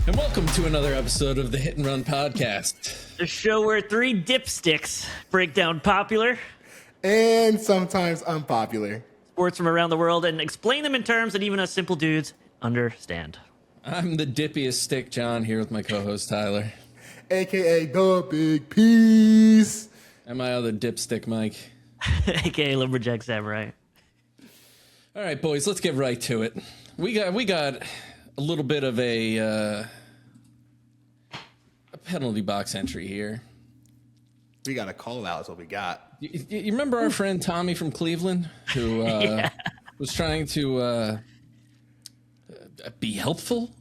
And welcome to another episode of the Hit and Run podcast. The show where three dipsticks break down popular and sometimes unpopular sports from around the world and explain them in terms that even us simple dudes understand. I'm the dippiest stick, John, here with my co-host Tyler, aka the Big Piece, and my other dipstick, Mike, aka Lumberjack Samurai. All right, boys, let's get right to it. We got a little bit of a penalty box entry here. We got a call out is what we got. You remember our friend Tommy from Cleveland who was trying to be helpful,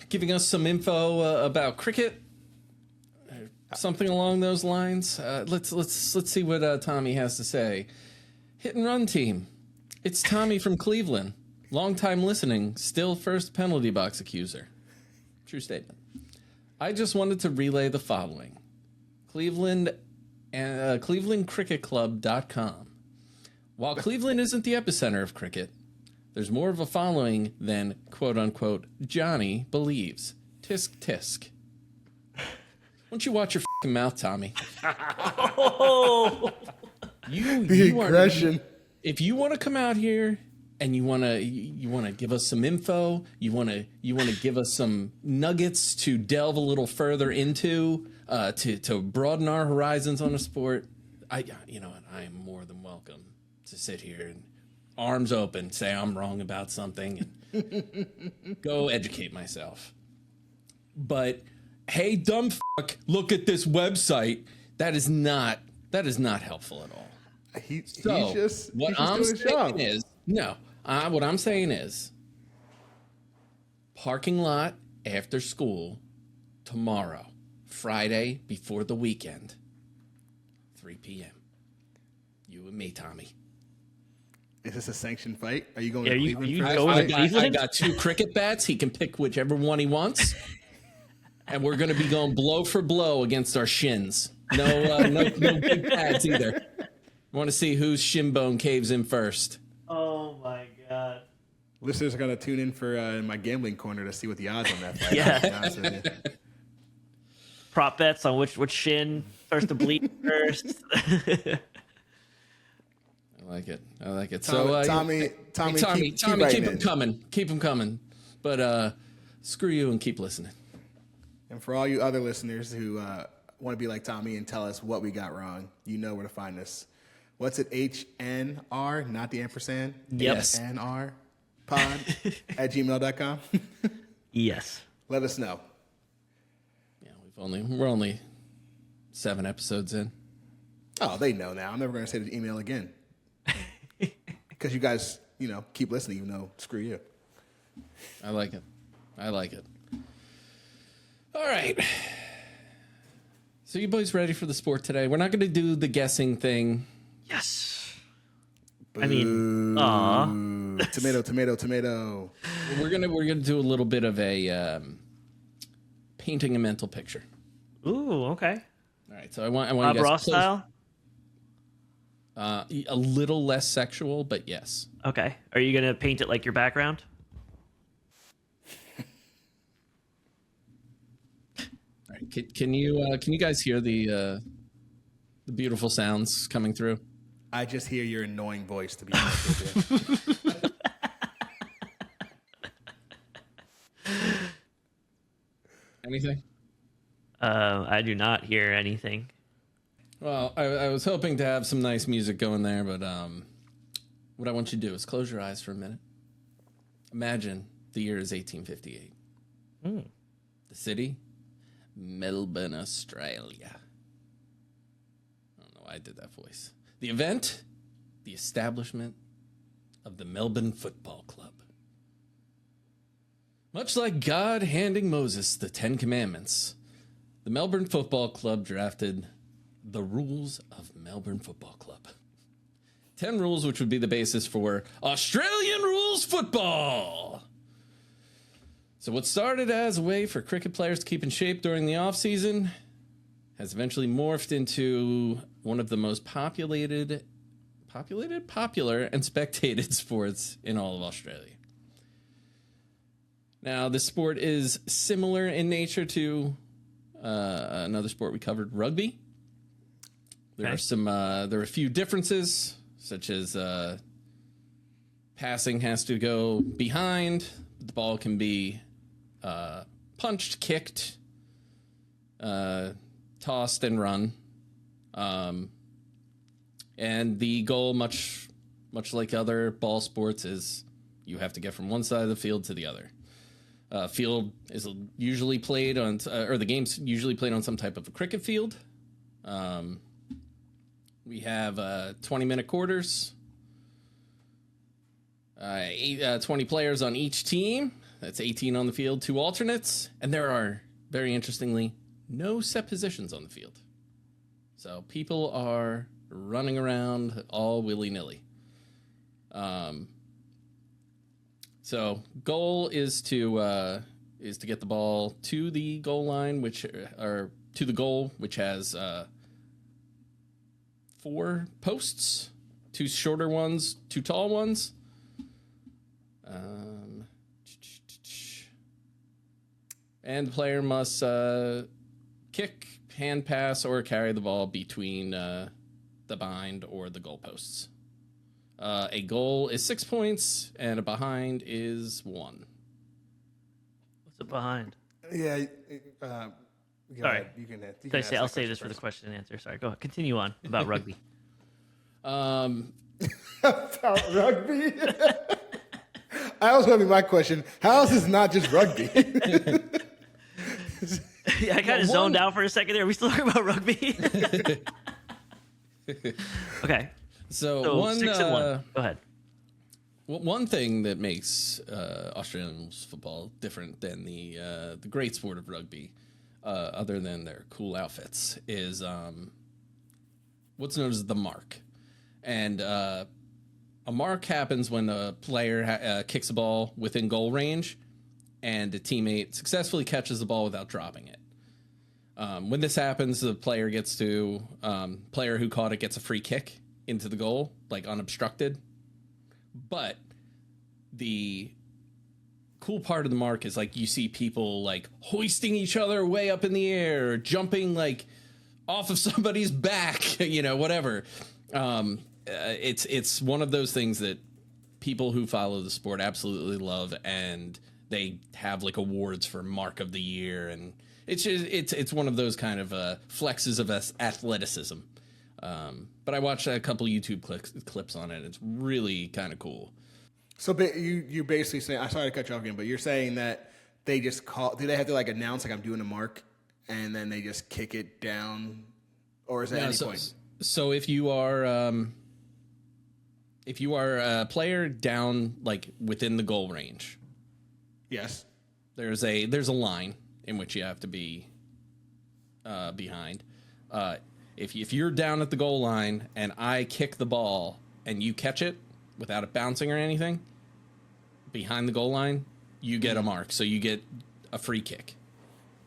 giving us some info about cricket, something along those lines. Let's see what Tommy has to say. Hit and Run team, it's Tommy from Cleveland. Long time listening, still first penalty box accuser. True statement. I just wanted to relay the following. ClevelandCricketClub.com. While Cleveland isn't the epicenter of cricket, there's more of a following than, quote-unquote, Johnny believes. Tisk, tisk. Why don't you watch your f***ing mouth, Tommy? Oh. The aggression. If you want to come out here and you want to give us some info, you want to give us some nuggets to delve a little further into, to broaden our horizons on a sport, you know what, I am more than welcome to sit here and arms open, say I'm wrong about something, and go educate myself. But hey, dumb fuck, look at this website. That is not helpful at all. He's just doing his job. What I'm saying is, parking lot after school tomorrow, Friday before the weekend, 3 p.m. You and me, Tommy. Is this a sanctioned fight? Are you going Yeah, to you Cleveland? going to Cleveland? I got 2 cricket bats. He can pick whichever one he wants. And we're going to be going blow for blow against our shins. No big pads either. I want to see whose shin bone caves in first. Oh my god. Listeners are going to tune in for my gambling corner to see what the odds on that fight Yeah. are, to be honest with you. Prop bets on which shin starts to bleed first. I like it. Tommy, keep them coming. Keep them coming. But screw you and keep listening. And for all you other listeners who want to be like Tommy and tell us what we got wrong, you know where to find us. What's it? HNR, not the ampersand? Yep. HNR pod at gmail.com. Yes. Let us know. Yeah, we're only 7 episodes in. Oh, they know now. I'm never going to say the email again. Because you guys, keep listening, even though screw you. I like it. All right. So you boys ready for the sport today? We're not going to do the guessing thing. Yes. Boo. I mean, aw. Tomato. We're gonna do a little bit of a painting a mental picture. Ooh, okay. All right. So I want you Bob guys Ross style? a little less sexual, but yes. Okay. Are you going to paint it like your background? All right. Can you guys hear the beautiful sounds coming through? I just hear your annoying voice, to be honest with you. Anything? I do not hear anything. Well, I was hoping to have some nice music going there, but what I want you to do is close your eyes for a minute. Imagine the year is 1858. The city, Melbourne, Australia. I don't know why I did that voice. The event, the establishment of the Melbourne Football Club. Much like God handing Moses the 10 Commandments, the Melbourne Football Club drafted the rules of Melbourne Football Club. 10 rules which would be the basis for Australian rules football. So what started as a way for cricket players to keep in shape during the off-season has eventually morphed into one of the most popular, and spectated sports in all of Australia. Now, this sport is similar in nature to another sport we covered, rugby. There are a few differences, such as passing has to go behind. The ball can be punched, kicked, tossed, and run. And the goal, much like other ball sports, is you have to get from one side of the field to the other. Field is usually played on, or the game's usually played on some type of a cricket field. We have 20-minute quarters, 20 players on each team. That's 18 on the field, 2 alternates, and there are, very interestingly, no set positions on the field. So people are running around all willy-nilly. So goal is to get the ball to the goal line, which has 4 posts, 2 shorter ones, 2 tall ones. And the player must kick, hand pass, or carry the ball between the bind or the goalposts. A goal is 6 points, and a behind is 1. What's it behind? Yeah. Sorry. You can I'll save this for the question and answer. Sorry, go ahead. Continue on about rugby. About rugby? I was going to be my question. How is this not just rugby? Yeah, I kind of zoned out for a second there. Are we still talking about rugby? Okay. So 6 and 1. Go ahead. One thing that makes Australian football different than the great sport of rugby, other than their cool outfits, is what's known as the mark. And a mark happens when a player kicks a ball within goal range and a teammate successfully catches the ball without dropping it. When this happens, the player who caught it gets a free kick into the goal, like unobstructed. But the cool part of the mark is like you see people like hoisting each other way up in the air, or jumping like off of somebody's back, whatever. It's one of those things that people who follow the sport absolutely love, and they have like awards for Mark of the Year, and it's one of those kind of flexes of athleticism. But I watched a couple YouTube clips on it. It's really kind of cool. So you're basically saying, I'm sorry to cut you off again, but you're saying that they just do they have to like announce like I'm doing a mark and then they just kick it down, or is that any point? So if you are a player down like within the goal range, yes, there's a line in which you have to be behind. If you're down at the goal line and I kick the ball and you catch it without it bouncing or anything behind the goal line, you get a mark. So you get a free kick.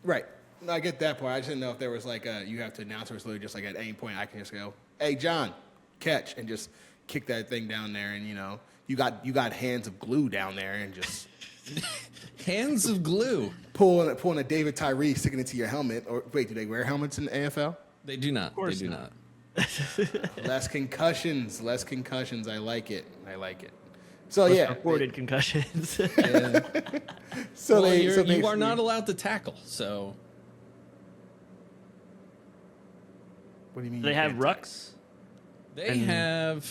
Right. I get that part. I just didn't know if there was like you have to announce, or it's literally just like at any point I can just go, "Hey, John, catch," and just kick that thing down there, and you got hands of glue down there, and just hands of glue pulling a David Tyree, sticking it to your helmet. Or wait, do they wear helmets in the AFL? They do not. They do not. Less concussions. I like it. So yeah, reported concussions. Yeah. So you are not allowed to tackle. So what do you mean? Do they have rucks? They have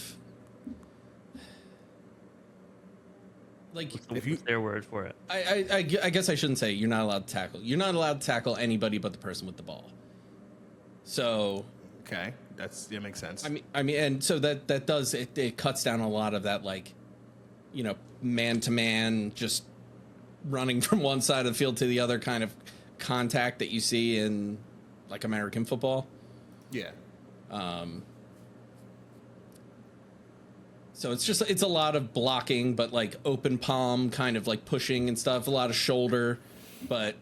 like What's their word for it? I guess I shouldn't say you're not allowed to tackle. You're not allowed to tackle anybody but the person with the ball. So okay, that makes sense. I mean, and so that does it cuts down a lot of that, like, man to man, just running from one side of the field to the other kind of contact that you see in like American football. Yeah. So it's a lot of blocking, but like open palm, kind of like pushing and stuff. A lot of shoulder, but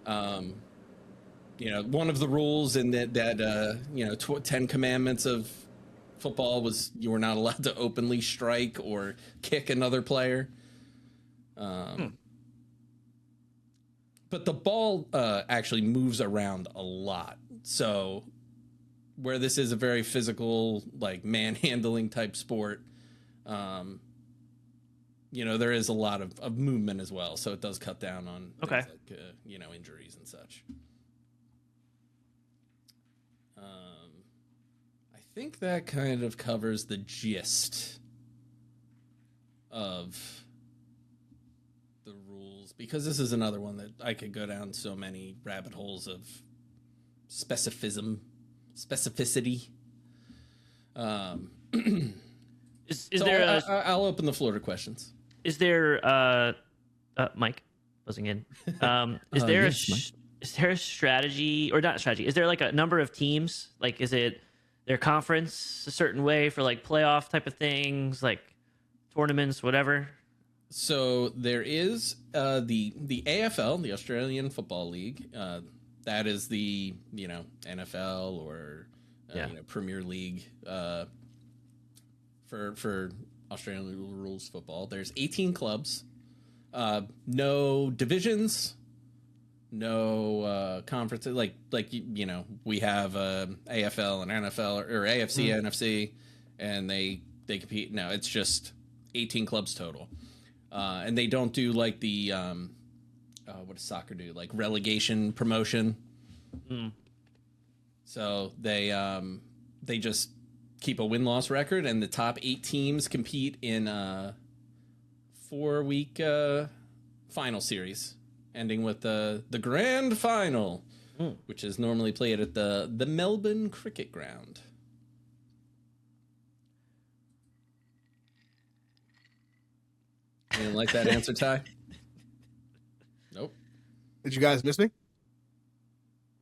one of the rules in that 10 commandments of football was you were not allowed to openly strike or kick another player. but the ball actually moves around a lot. So where this is a very physical, like manhandling type sport, there is a lot of movement as well. So it does cut down on things like, injuries and such. I think that kind of covers the gist of the rules, because this is another one that I could go down so many rabbit holes of specificity. I'll open the floor to questions. Is there Mike buzzing in? Is there yes, is there a strategy, or not strategy? Is there like a number of teams? Like, is it their conference a certain way for like playoff type of things, like tournaments, whatever? So there is the AFL, the Australian Football League. That is the NFL or Premier League for Australian rules football. There's 18 clubs, no divisions, no conferences. Like we have AFL and NFL or AFC, NFC, and they compete. No, it's just 18 clubs total. And they don't do like the what does soccer do? Like relegation promotion. So they just keep a win-loss record, and the top 8 teams compete in a 4-week final series, ending with the grand final, which is normally played at the Melbourne Cricket Ground. You didn't like that answer, Ty? Nope. Did you guys miss me?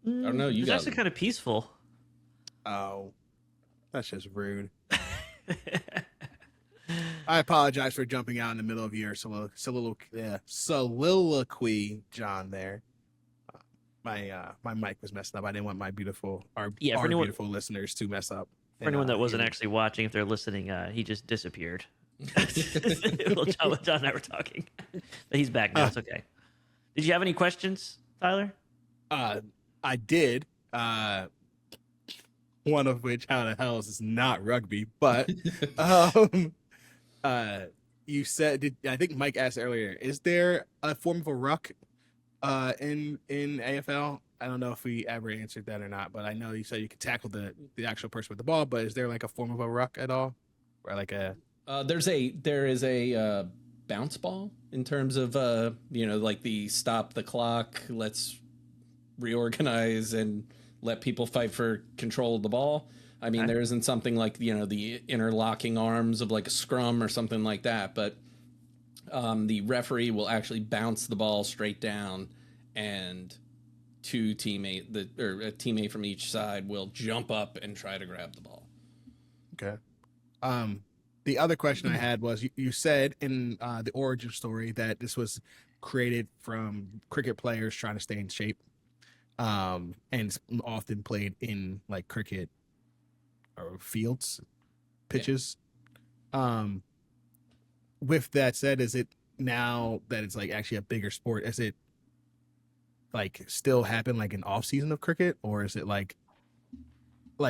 I don't know. You It's guys actually kind of peaceful. Oh, that's just rude. I apologize for jumping out in the middle of your soliloquy, John. There, my mic was messed up. I didn't want our beautiful listeners to mess up. For anyone that wasn't actually watching, if they're listening, he just disappeared. Well, John and I were talking, but he's back now. It's okay. Did you have any questions, Tyler? I did. One of which, how the hell is this not rugby? But you said, I think Mike asked earlier, is there a form of a ruck in AFL? I don't know if we ever answered that or not, but I know you said you could tackle the actual person with the ball, but is there like a form of a ruck at all? Or like a there is a bounce ball in terms of like the stop the clock, let's reorganize and let people fight for control of the ball. I mean, there isn't something like the interlocking arms of like a scrum or something like that, but the referee will actually bounce the ball straight down, and a teammate from each side will jump up and try to grab the ball. Okay. The other question I had was, you said in the origin story that this was created from cricket players trying to stay in shape, and it's often played in like cricket or fields, pitches. Yeah. With that said, is it now that it's like actually a bigger sport, is it like still happen like an off season of cricket, or is it like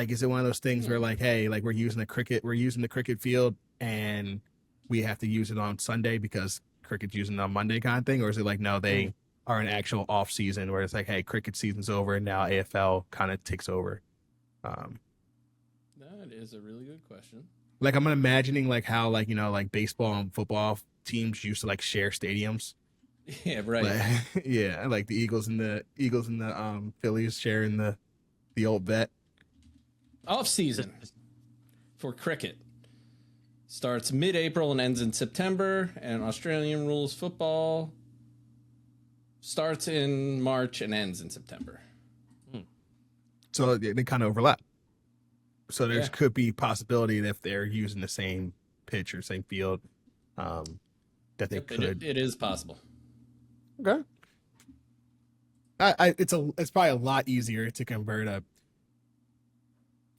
is it one of those things where like, hey, like we're using the cricket field and we have to use it on Sunday because cricket's using it on Monday kind of thing? Or is it like, no, they are an actual off season where it's like, hey, cricket season's over and now AFL kind of takes over? That is a really good question. Like I'm imagining like how like, like baseball and football teams used to like share stadiums. Yeah, right. Like, yeah, like the Eagles and the Phillies sharing the old vet. Off season for cricket starts mid-April and ends in September, and Australian rules football starts in March and ends in September. So they kind of overlap. So there could be possibility that if they're using the same pitch or same field, that they could. It is possible. Okay. It's probably a lot easier to convert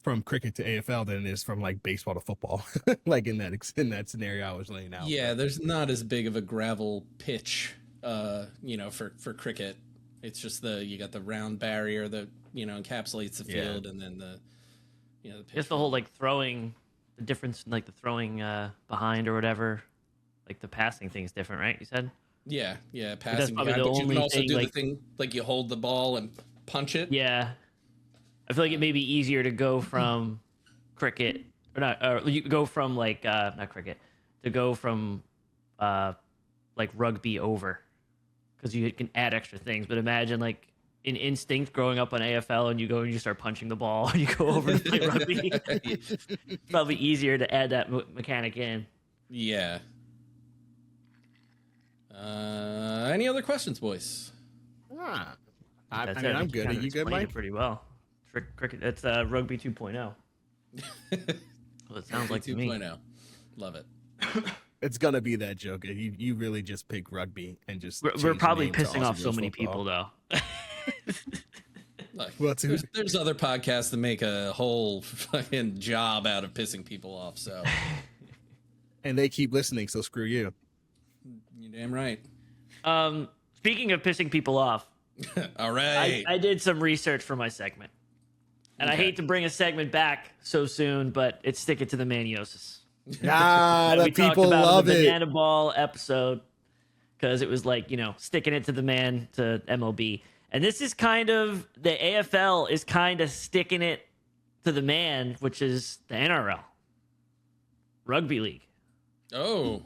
from cricket to AFL than it is from like baseball to football. Like in that scenario I was laying out. Yeah, there's not as big of a gravel pitch, for cricket It's just you got the round barrier that encapsulates the field, and then the pitch. Just the whole like throwing, the difference in like the throwing behind or whatever, like the passing thing is different, right? You said. Yeah, That's passing probably behind, the but you only can also thing, do like- the thing like you hold the ball and punch it. Yeah, I feel like it may be easier to go from cricket or not. Or you go from like not cricket to go from like rugby over because you can add extra things. But imagine like in instinct growing up on AFL and you go and you start punching the ball and you go over to play rugby. It's probably easier to add that mechanic in. Yeah. Any other questions, boys? I That's mean, it. I'm You good. Are kinda you good, explained it Mike? pretty well. Cricket. That's rugby 2.0. Well, it sounds like to me. 2.0. Love it. It's gonna be that joke. You really just pick rugby and just. We're change the probably name to pissing off Aussie so Rules many Football. people, though. Look, Well, there's other podcasts that make a whole fucking job out of pissing people off. So And they keep listening, so screw you. you're damn right. Speaking of pissing people off, All right. I did some research for my segment, and I Okay. hate to bring a segment back so soon, but it's stick it to the maniosis. Ah, We the talked people about love in the it. banana ball episode because it was like sticking it to the man to MLB, and this is kind of the AFL is kind of sticking it to the man, which is the NRL, rugby league. Oh,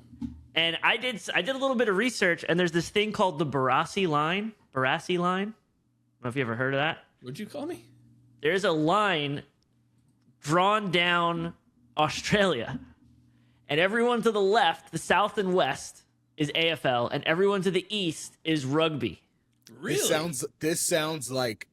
And I did a little bit of research, and there's this thing called the Barassi line. Barassi line. I don't know if you ever heard of that. what'd you call me? There's a line drawn down Australia, and everyone to the left, the south and west, is AFL, and everyone to the east is rugby. Really? This sounds like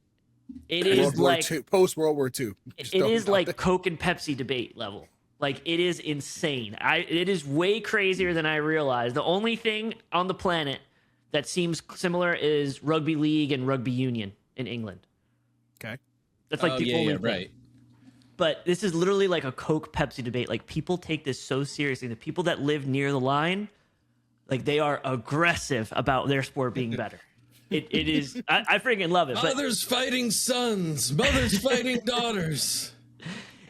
It is like post World War II. it is like Coke and Pepsi debate level. Like it is insane. It is way crazier than I realized. The only thing on the planet that seems similar is rugby league and rugby union in England. Okay. That's like the only thing. right. But this is literally like a Coke Pepsi debate. Like people take this so seriously. The people that live near the line, like they are aggressive about their sport being better. It is. I freaking love it. But Mothers fighting sons, mothers fighting daughters.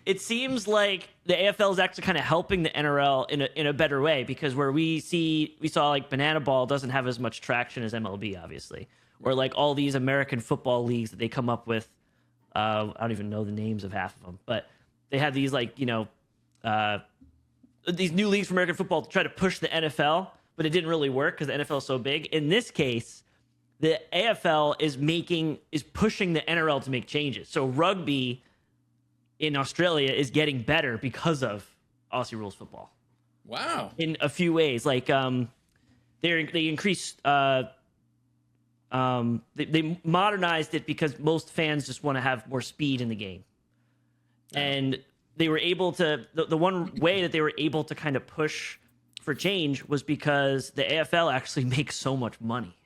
it seems like the AFL is actually kind of helping the NRL in a better way because where we saw like banana ball doesn't have as much traction as MLB, obviously, or like all these American football leagues that they come up with. I don't even know the names of half of them, but they have these like these new leagues for American football to try to push the NFL, but it didn't really work because the NFL is so big. In this case, the AFL is pushing the NRL to make changes. So rugby in Australia is getting better because of Aussie Rules Football Wow. in a few ways. Like they increased they modernized it because most fans just want to have more speed in the game. And they were able to the one way that they were able to kind of push for change was because the AFL actually makes so much money.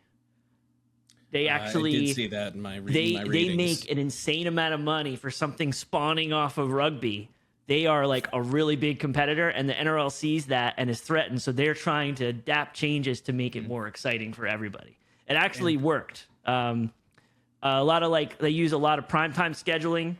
They actually I did see that in my they readings. make an insane amount of money for something spawning off of rugby. They are like a really big competitor, and the NRL sees that and is threatened. So they're trying to adapt changes to make it more exciting for everybody. It actually worked. A lot of like they use a lot of primetime scheduling,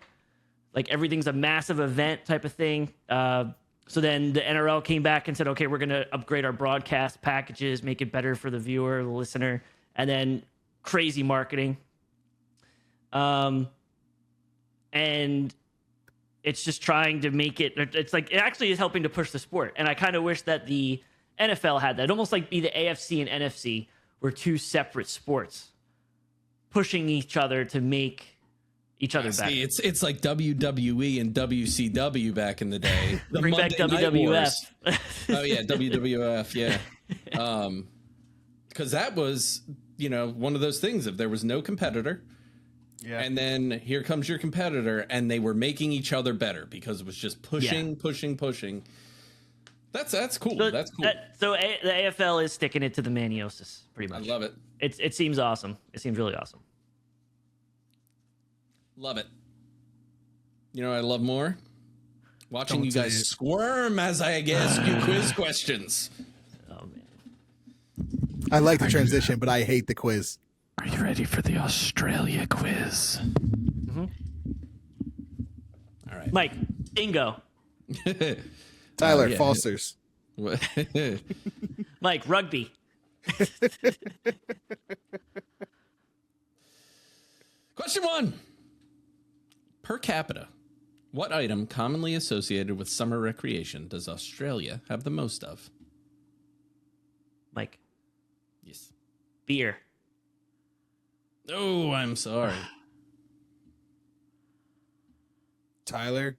like everything's a massive event type of thing. So then the NRL came back and said, okay, we're going to upgrade our broadcast packages, make it better for the viewer, the listener, and then crazy marketing. And it's just trying to make it's like, it actually is helping to push the sport. And I kind of wish that the NFL had that. It'd almost like be the AFC and NFC were two separate sports pushing each other to make each other better. See, it's like WWE and WCW back in the day. The Bring back Monday Night WWF. Wars. Oh yeah, WWF, yeah. Because that was, one of those things. If there was no competitor, Yeah. and then here comes your competitor, and they were making each other better because it was just pushing. That's cool. So, That's cool. the AFL is sticking it to the maniosis, pretty I much. love it. It seems awesome. It seems really awesome. Love it. You know what I love more? Watching Don't you say guys it. squirm as I ask you quiz questions. Oh man. I like the transition, but I hate the quiz. Are you ready for the Australia quiz? Mm-hmm. All right. Mike, bingo. Tyler, yeah. Foster's. Mike, rugby. Question 1. Per capita, what item commonly associated with summer recreation does Australia have the most of? Mike, Yes. beer. Oh, I'm sorry. Tyler.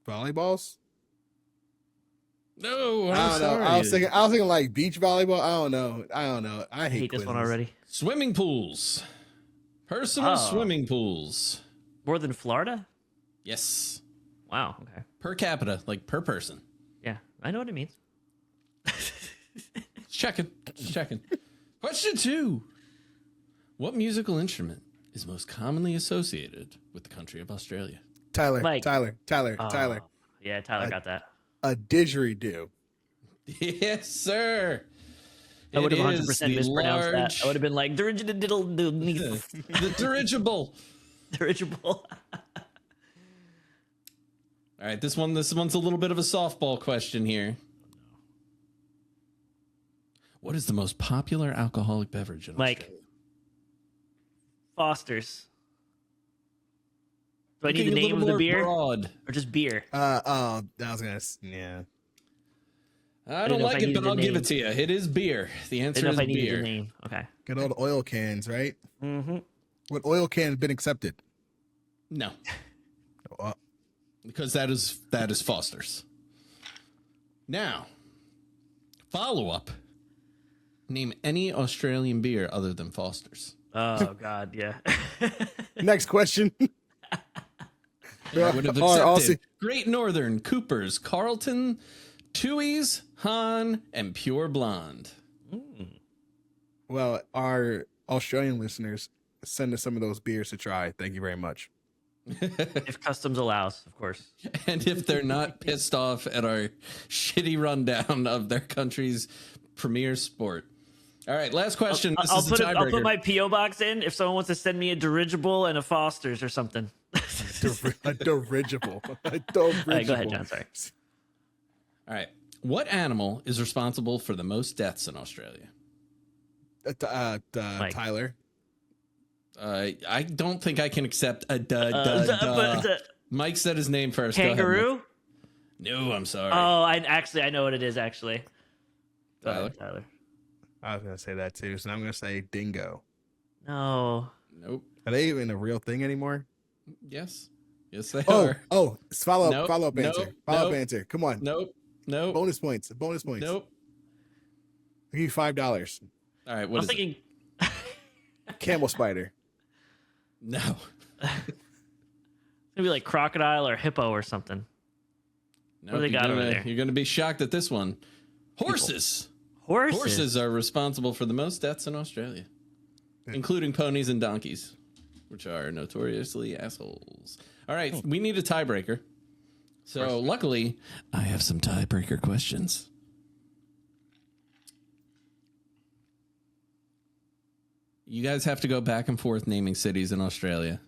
Volleyballs? No, I I'm don't sorry. know. I was thinking like beach volleyball. I don't know. I I hate this one already. Swimming pools. Personal swimming pools. More than Florida? Yes. Wow. Okay. Per capita, like per person. Yeah, I know what it means. Just checking. Question 2. What musical instrument is most commonly associated with the country of Australia? Tyler. Mike. Tyler. Yeah, Tyler got that. A didgeridoo. Yes, sir. I would have It 100% is the mispronounced that. large- I would have been like, dirigible. The dirigible. Dirigible. All right, this one's a little bit of a softball question here. What is the most popular alcoholic beverage in Mike. Australia? Foster's. Do I need Looking the a name little of the more beer broad. or just beer? I was gonna. Yeah. I didn't don't know if like I it, but needed I'll the give name. it to you. It is beer. The I answer didn't know is if I needed beer. the name. Okay. Good old oil cans, right? Mm-hmm. What oil can been accepted? No, Uh, because that is Foster's. Now, follow up. Name any Australian beer other than Foster's. Oh God, yeah. next question. I would have All right, I'll accepted see. Great Northern, Cooper's, Carlton, Tooheys, Han, and Pure Blonde. Well, our Australian listeners send us some of those beers to try. Thank you very much. If customs allows, of course. And if they're not pissed off at our shitty rundown of their country's premier sport. All right, last question. This is the I'll put tiebreaker. my PO box in if someone wants to send me a dirigible and a Foster's or something. A dirigible. A dirigible. All right, go ahead, John. Sorry. All right. What animal is responsible for the most deaths in Australia? Mike. Tyler. I don't think I can accept a Mike said his name first. Go ahead, Mike. Kangaroo? No, I'm sorry. Oh, I know what it is actually. Go ahead, Tyler. I was gonna say that too, so I'm gonna say dingo. No. Nope. Are they even a real thing anymore? Yes. Yes, they Oh, are. follow up Nope, answer. nope, Follow up nope. answer. Come on. Nope. Nope. Bonus points. Nope. Nope. I'll give you $5. All right. I What was is it? thinking Camel spider. No. maybe like crocodile or hippo or something. Nope, What do they got over there? You're going to be shocked at this one. Horses. Horses. Horses are responsible for the most deaths in Australia, including ponies and donkeys, which are notoriously assholes. All right, we need a tiebreaker. So luckily, I have some tiebreaker questions. You guys have to go back and forth naming cities in Australia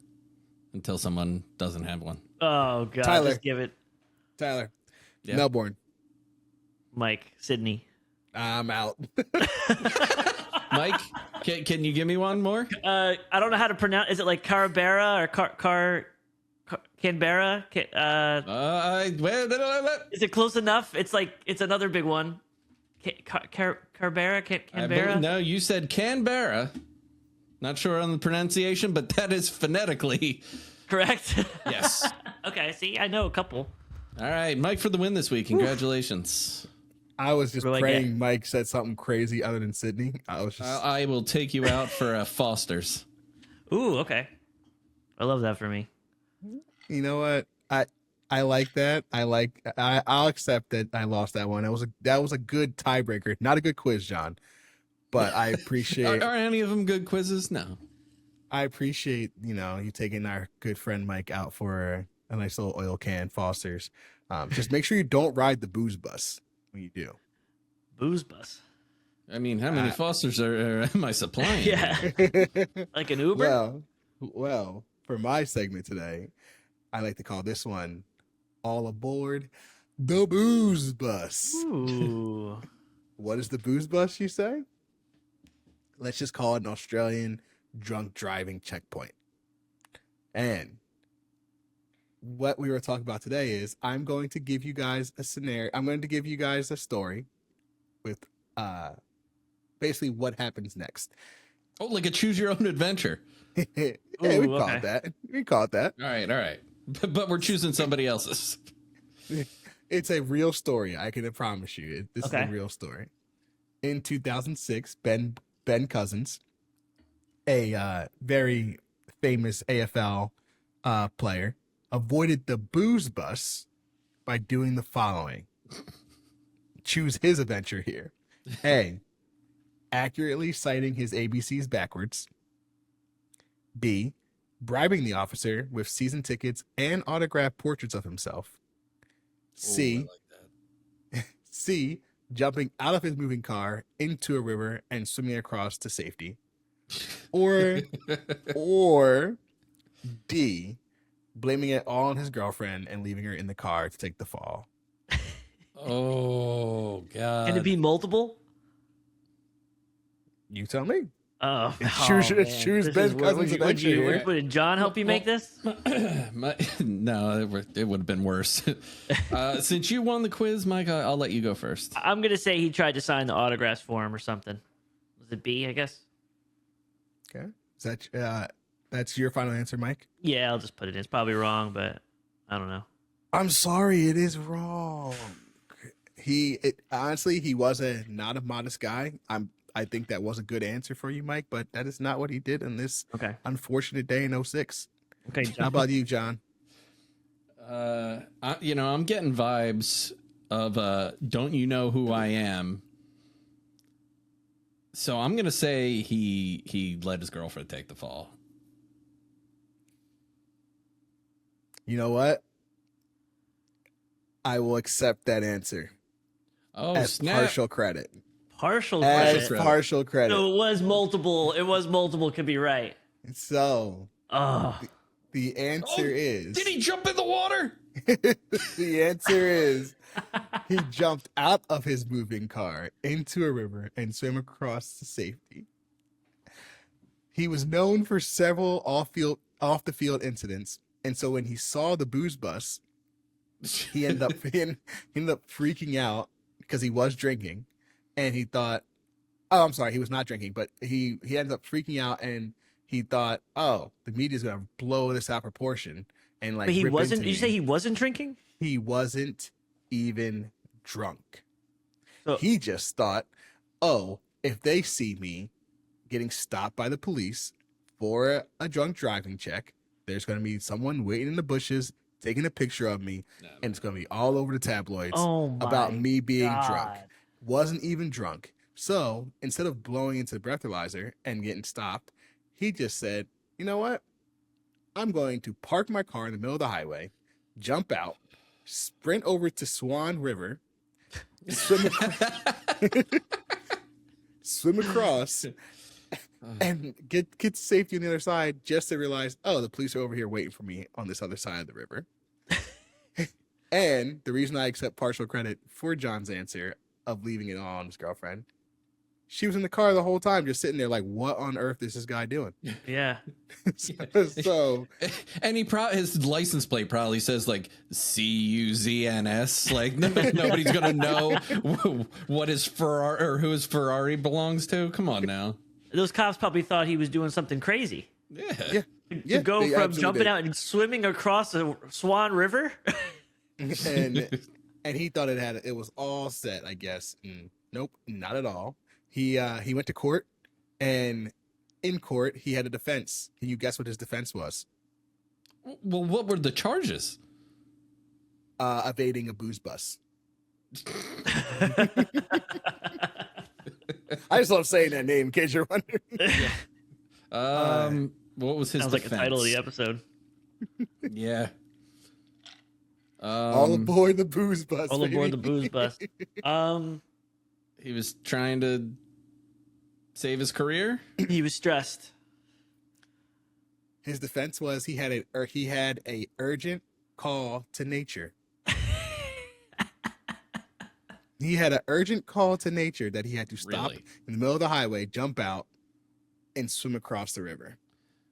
until someone doesn't have one. Oh God. Tyler. Just give it Tyler. Yeah. Melbourne. Mike, Sydney. I'm out. Mike, can you give me one more? I don't know how to pronounce. Is it like Carabera or Canberra? Is it close enough? It's like it's another big one. Canberra? Canberra? No, you said Canberra. Not sure on the pronunciation, but that is phonetically Correct. yes. Okay. See, I know a couple. All right, Mike for the win this week. Congratulations. I was just What do I praying get? Mike said something crazy other than Sydney. I was just I will take you out for Foster's. Ooh. Okay. I love that for me. you know what? I like that. I'll accept that I lost that one. That was a good tiebreaker. Not a good quiz, John. But I appreciate Are any of them good quizzes? No. I appreciate, you taking our good friend Mike out for a nice little oil can Foster's. Just make sure you don't ride the booze bus when you do. Booze bus. I mean, how many Fosters am I supplying? Yeah. Like an Uber? Well, for my segment today, I like to call this one All Aboard the Booze Bus. Ooh. What is the booze bus, you say? Let's just call it an Australian drunk driving checkpoint. And what we were talking about today is I'm going to give you guys a scenario. I'm going to give you guys a story with basically what happens next. Oh, like a choose your own adventure. Yeah, Ooh, we call okay. it that. We call it that. All right. But we're choosing somebody else's. It's a real story. I can promise you. This is Okay. a real story. In 2006, Ben Cousins, a very famous AFL player, avoided the booze bus by doing the following. Choose his adventure here. A, accurately citing his ABCs backwards. B, bribing the officer with season tickets and autographed portraits of himself. C, Ooh, I like that. C, jumping out of his moving car into a river and swimming across to safety. Or D, blaming it all on his girlfriend and leaving her in the car to take the fall. Oh, God. Can it be multiple? You tell me. Oh, Choose man. Ben This is- Cousins' adventure here. Did John help you make this? No, it would have been worse. Since you won the quiz, Mike, I'll let you go first. I'm going to say he tried to sign the autographs for him or something. Was it B, I guess? Okay. Is that that's your final answer, Mike? Yeah, I'll just put it in. It's probably wrong, but I don't know. I'm sorry, it is wrong. Honestly, he was not a modest guy. I think that was a good answer for you, Mike, but that is not what he did in this Okay. unfortunate day in 06. Okay, How John. about you, John? I'm getting vibes of don't you know who I am? So I'm gonna say he let his girlfriend take the fall. You know what? I will accept that answer Oh, as snap. partial credit. Partial As credit. partial credit. So it was multiple. It was multiple. Could be right. So Oh, the answer is Did he jump in the water? the answer is he jumped out of his moving car into a river and swam across to safety. He was known for several off the field incidents, and so when he saw the booze bus, he ended up freaking out because he was drinking, and he thought, "Oh, I'm sorry, he was not drinking," but he ended up freaking out and he thought, "Oh, the media's gonna blow this out of proportion." And like, but he rip wasn't. into You me. say he wasn't drinking? He wasn't even drunk. So, He just thought, oh, if they see me getting stopped by the police for a drunk driving check, there's going to be someone waiting in the bushes taking a picture of me, and it's going to be all over the tabloids about me being drunk. Wasn't even drunk. So instead of blowing into the breathalyzer and getting stopped, he just said, you know what? I'm going to park my car in the middle of the highway, jump out, sprint over to Swan River, swim across, and get to safety on the other side just to realize, oh, the police are over here waiting for me on this other side of the river. And the reason I accept partial credit for John's answer of leaving it all on his girlfriend, she was in the car the whole time, just sitting there like, what on earth is this guy doing? yeah. So And his license plate probably says like CUZNS. Like nobody's gonna know what his Ferrari or who his Ferrari belongs to. Come on now. Those cops probably thought he was doing something crazy. Yeah. To go they from absolutely jumping did. out and swimming across the Swan River. and he thought it was all set, I guess. Nope, not at all. He went to court, and in court he had a defense. Can you guess what his defense was? Well, what were the charges? Evading a booze bus. I just love saying that name in case you're wondering. What was his Sounds defense? like a title of the episode. Yeah. All aboard the booze bus. All aboard baby. the booze bus. He was trying to Save his career? He was stressed. His defense was he had a urgent call to nature. He had an urgent call to nature that he had to stop Really? in the middle of the highway, jump out, and swim across the river.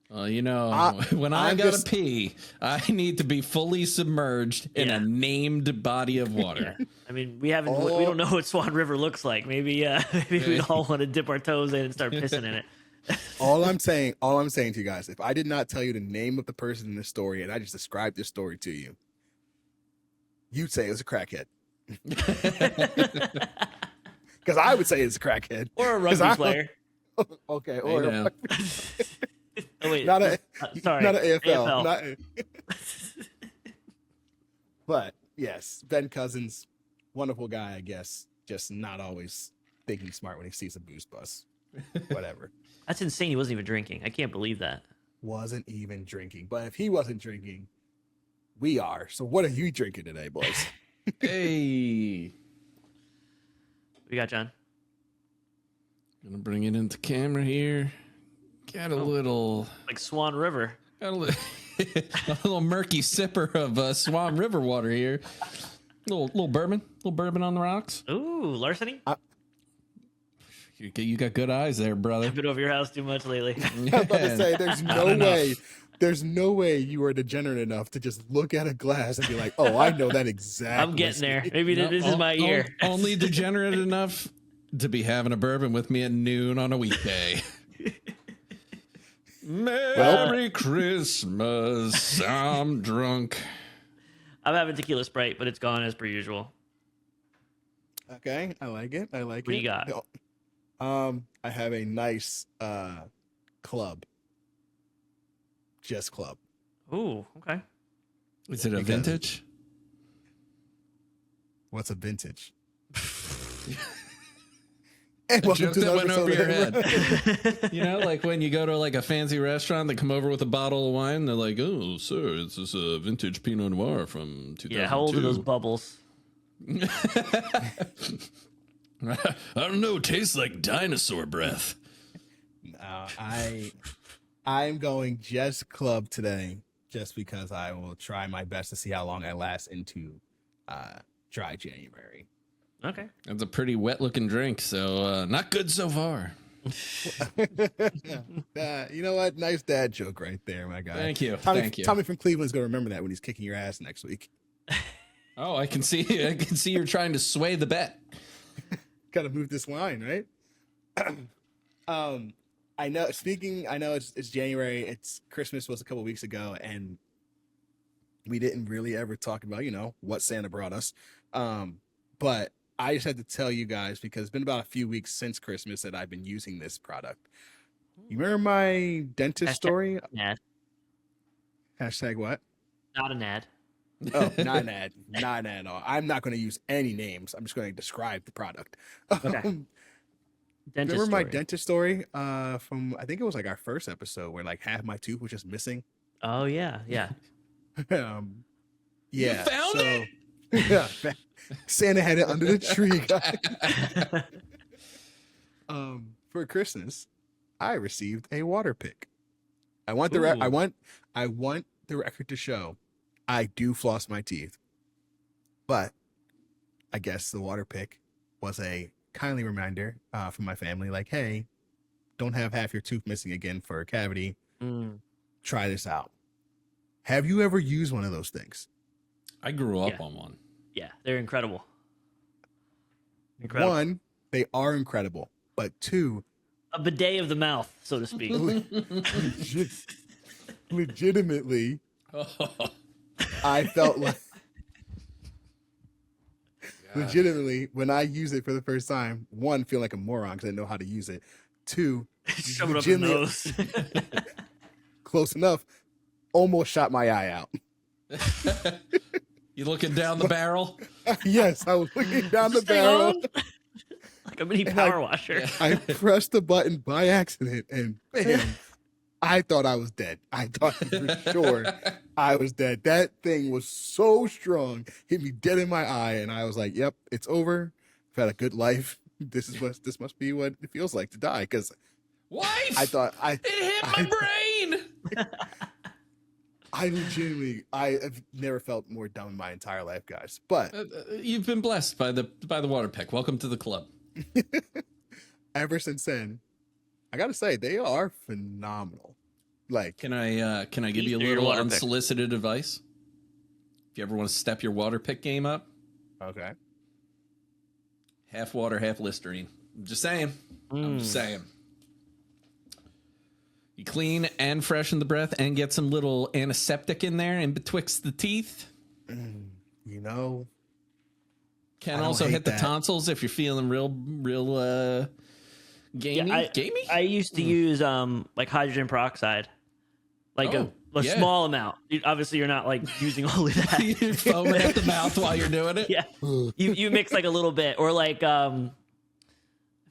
Well, when I I'm gotta just- pee, I need to be fully submerged in Yeah. a named body of water. Yeah. I mean, we don't know what Swan River looks like. Maybe we all want to dip our toes in and start pissing in it. All I'm saying to you guys, if I did not tell you the name of the person in this story and I just described this story to you, you'd say it was a crackhead. Because I would say it's a crackhead. Or a rugby player. Okay, Hey, or now. Oh, wait. not a Sorry. not an AFL. AFL. But yes, Ben Cousins, wonderful guy, I guess. Just not always thinking smart when he sees a booze bus. Whatever. That's insane. He wasn't even drinking. I can't believe that. Wasn't even drinking. But if he wasn't drinking, we are. So what are you drinking today, boys? Hey. What you got, John? Gonna bring it into camera here. Got a little Like Swan River. a little murky sipper of Swan River water here. Little bourbon on the rocks. Ooh, larceny? You got good eyes there, brother. I've been over your house too much lately. I was about to say, there's no way you are degenerate enough to just look at a glass and be like, oh, I know that exactly. I'm getting there. Maybe No, this is my year. Only degenerate enough to be having a bourbon with me at noon on a weekday. Merry Christmas. I'm drunk. I'm having tequila Sprite, but it's gone as per usual. Okay, I like it. What do you got? I have a nice club. Just club. Ooh, okay. Is it a Because- vintage? What's a vintage? And welcome Joke to that the went over your episode. head. You know, like when you go to like a fancy restaurant, they come over with a bottle of wine. They're like, "Oh, sir, this is a vintage Pinot Noir from 2002." Yeah, how old are those bubbles? I don't know. It tastes like dinosaur breath. I'm going just club today, just because I will try my best to see how long I last into dry January. Okay. That's a pretty wet-looking drink, so not good so far. You know what? Nice dad joke right there, my guy. Thank you. Tommy, Thank you. Tommy from Cleveland's gonna remember that when he's kicking your ass next week. Oh, I can see. I can see you're trying to sway the bet. Gotta move this line, right? I know. I know it's January. It's Christmas was a couple weeks ago, and we didn't really ever talk about what Santa brought us. But I just had to tell you guys because it's been about a few weeks since Christmas that I've been using this product. You remember my dentist story? Ad. Hashtag what? Not an ad. Oh, not an ad. Not an ad at all. I'm not going to use any names. I'm just going to describe the product. Okay. Dentist Remember my story. dentist story from, I think it was like our first episode where like half my tooth was just missing. Oh yeah, yeah. Yeah. You found it? Yeah. Santa had it under the tree, guys. For Christmas, I received a water pick. I want the Ooh. I want the record to show I do floss my teeth. But I guess the water pick was a kindly reminder from my family, like, hey, don't have half your tooth missing again for a cavity. Mm. Try this out. Have you ever used one of those things? I grew up Yeah. on one. Yeah, they're incredible. Incredible. One, they are incredible. But two, A bidet of the mouth, so to speak. legitimately, I felt like legitimately when I use it for the first time, one, feel like a moron because I didn't know how to use it. Two, Shove it up his legitimately- nose. close enough, almost shot my eye out. You looking down the barrel? Yes, I was looking down the Stay barrel. on. Like a mini And I- power washer. I pressed the button by accident and bam, I thought I was dead. I thought for sure I was dead. That thing was so strong, hit me dead in my eye, and I was like, yep, it's over. I've had a good life. this must be what it feels like to die. Because Wife! it hit my brain! I legitimately, I've never felt more dumb in my entire life, guys. But You've been blessed by the water pick. Welcome to the club. ever since then, I gotta say they are phenomenal. Like, Can I give you a Eat your little water pick. unsolicited advice? If you ever want to step your water pick game up, okay, half water, half Listerine. I'm just saying. I'm just saying. You clean and freshen the breath and get some little antiseptic in there in betwixt the teeth. you know, Can I don't also hate hit the that. tonsils if you're feeling real gamey. Gamey? I used to use like hydrogen peroxide, like Oh, a yeah. small amount. Obviously, you're not like using all of that. You're foaming at the mouth while you're doing it. Yeah, you mix like a little bit, or like I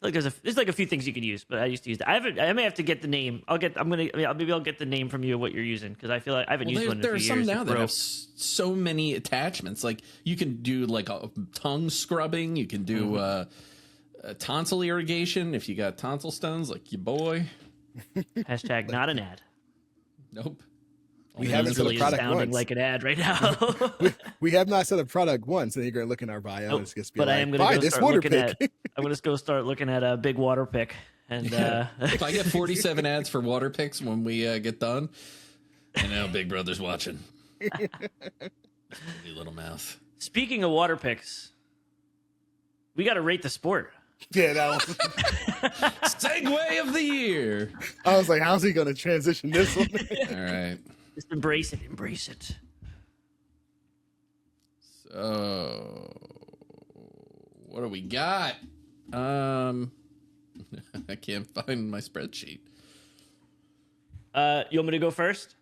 feel like there's like a few things you could use, but I used to use that. I may have to get the name. Maybe I'll get the name from you of what you're using, because I feel like I haven't used one in a There are few some years. now It's that have broke. so many attachments. Like you can do like a tongue scrubbing. You can do a tonsil irrigation if you got tonsil stones, like your boy. Hashtag not an ad. Nope. we haven't said Really a product sounding once. like an ad right now. We have not said a product once, and you're gonna look in our bio. And it's just be But like, I am buy gonna go this start water looking pick. at. I'm gonna go start looking at a big water pick, and If I get 47 ads for water picks when we get done, I know Big Brother's watching. Your little mouth. speaking of water picks, we got to rate the sport. Yeah, that was. Segue of the year. I was like, how's he gonna transition this one? All right. Just embrace it. Embrace it. So, what do we got? I can't find my spreadsheet. You want me to go first?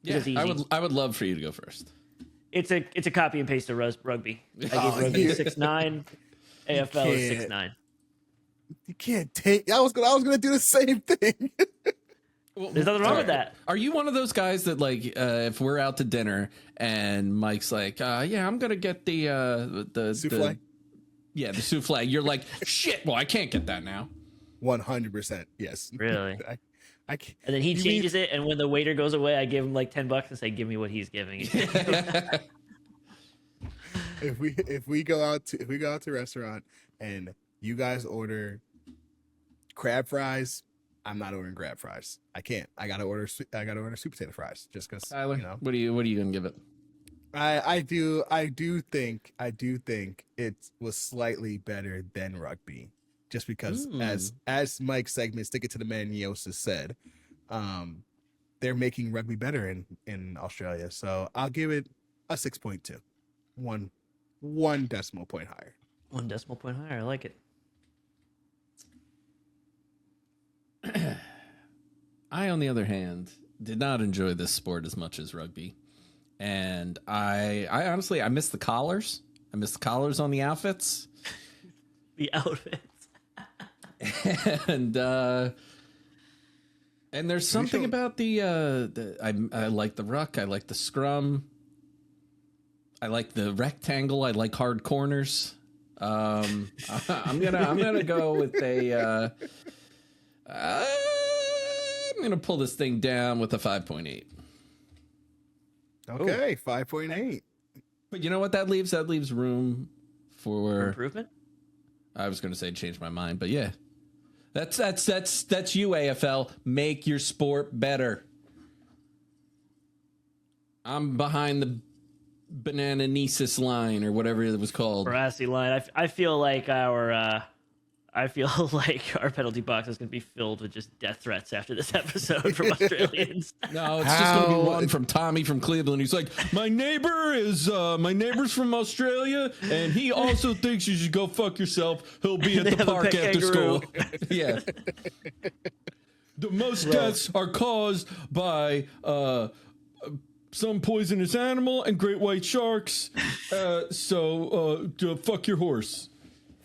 Yeah, This is easy. I would love for you to go first. It's a copy and paste of Rugby. I gave Oh, Rugby yeah. 6'9". AFL is can't. 6'9". You can't take. I was gonna do the same thing. There's nothing wrong with that. Are you one of those guys that like if we're out to dinner and Mike's like, yeah, I'm gonna get the Souffle? Yeah, the souffle. You're like, shit. Well, I can't get that now. 100%. Yes. Really? I can't. And then he You mean- changes it, and when the waiter goes away, I give him like $10 and say, "Give me what he's giving." If we go out to a restaurant and you guys order crab fries, I'm not ordering crab fries. I can't. I gotta order sweet potato fries just because Tyler, you know. what are you gonna give it? I do think it was slightly better than Rugby, just because as Mike's segment "Stick It to the Man" Yosa said, they're making Rugby better in Australia. So I'll give it a 6.2, one decimal point higher. 1 decimal point higher. I like it. I, on the other hand, did not enjoy this sport as much as rugby. And I honestly, I miss the collars. I miss the collars on the outfits. The outfits. And there's something about I like the ruck. I like the scrum. I like the rectangle. I like hard corners. I'm gonna go with a. I'm gonna pull this thing down with a 5.8. Okay, 5.8. But you know what that leaves? That leaves room for. Improvement. I was gonna say change my mind, but yeah, that's you, AFL. Make your sport better. I'm behind the Banananesis line or whatever it was called. Barassi line. I feel like our penalty box is going to be filled with just death threats after this episode from Australians. No, it's just going to be How- one from Tommy from Cleveland. He's like, my neighbor's from Australia, and he also thinks you should go fuck yourself. He'll be at They the have a park pet after kangaroo. school. Yeah. The most deaths are caused by some poisonous animal and great white sharks. So fuck your horse.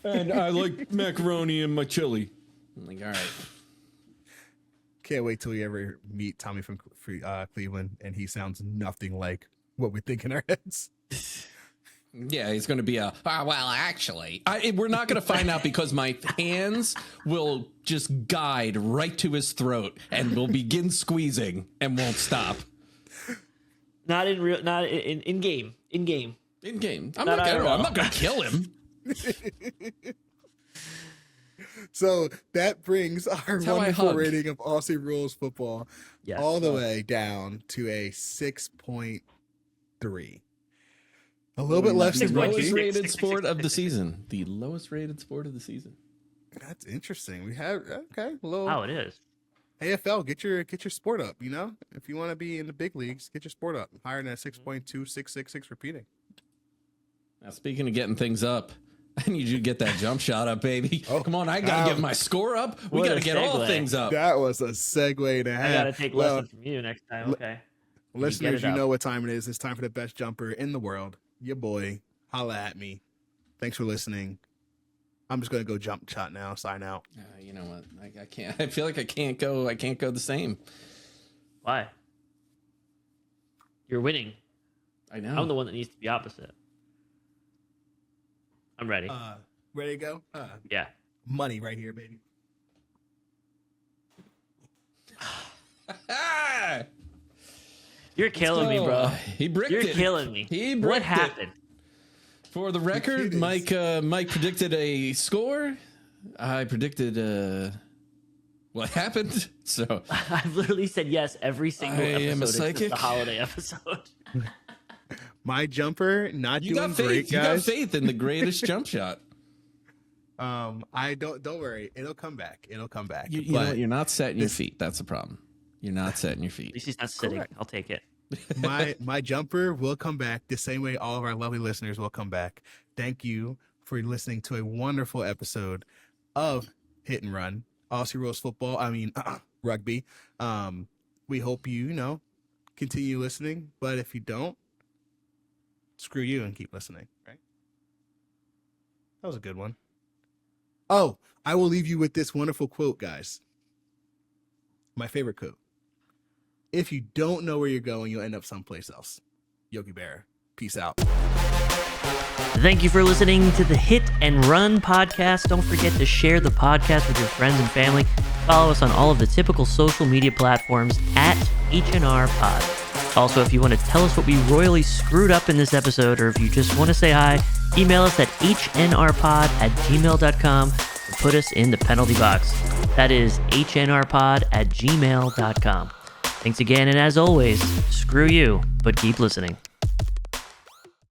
And I like macaroni and my chili. I'm like, all right. Can't wait till we ever meet Tommy from Cleveland, and he sounds nothing like what we think in our heads. Yeah, he's going to be well, actually. We're not going to find out because my hands will just guide right to his throat and will begin squeezing and won't stop. Not in real, not in game. In game. In game. I'm not going to kill him. So that brings our wonderful rating of Aussie Rules Football all the way down to a 6.3. A little bit less than the lowest rugby. rated sport of the season. The lowest rated sport of the season. That's interesting. We have a little. Oh, it is. AFL, get your sport up. You know, if you want to be in the big leagues, get your sport up. Higher than 6.2666 repeating. Now, speaking of getting things up, I need you to get that jump shot up, baby. Oh, come on, I gotta get my score up. We gotta get all things up. That was a segue to have. I gotta take lessons from you next time. Okay. Listeners, you know what time it is. It's time for the best jumper in the world. Your boy, holla at me. Thanks for listening. I'm just gonna go jump shot now. Sign out. You know what? I can't. I feel like I can't go. I can't go the same. Why? You're winning. I know. I'm the one that needs to be opposite. I'm ready. Ready to go? Yeah. Money right here, baby. You're killing me, bro. He bricked You're it. killing me. He bricked what happened? For the record, Mike predicted a score. I predicted what happened. So I've literally said yes every single episode since the holiday episode. My jumper not you doing got faith. great, guys. You got faith in the greatest jump shot. I don't worry. It'll come back. It'll come back. You know what? You're not setting your feet. That's the problem. You're not setting your feet. At least he's not sitting. Correct. I'll take it. My jumper will come back the same way all of our lovely listeners will come back. Thank you for listening to a wonderful episode of Hit and Run, Aussie Rules Football. I mean, rugby. We hope you continue listening, but if you don't, screw you and keep listening. Right? That was a good one. Oh, I will leave you with this wonderful quote, guys. My favorite quote. If you don't know where you're going, you'll end up someplace else. Yogi Berra. Peace out. Thank you for listening to the Hit and Run podcast. Don't forget to share the podcast with your friends and family. Follow us on all of the typical social media platforms at HNR Pod. Also, if you want to tell us what we royally screwed up in this episode, or if you just want to say hi, email us at hnrpod@gmail.com and put us in the penalty box. That is hnrpod@gmail.com. Thanks again, and as always, screw you, but keep listening.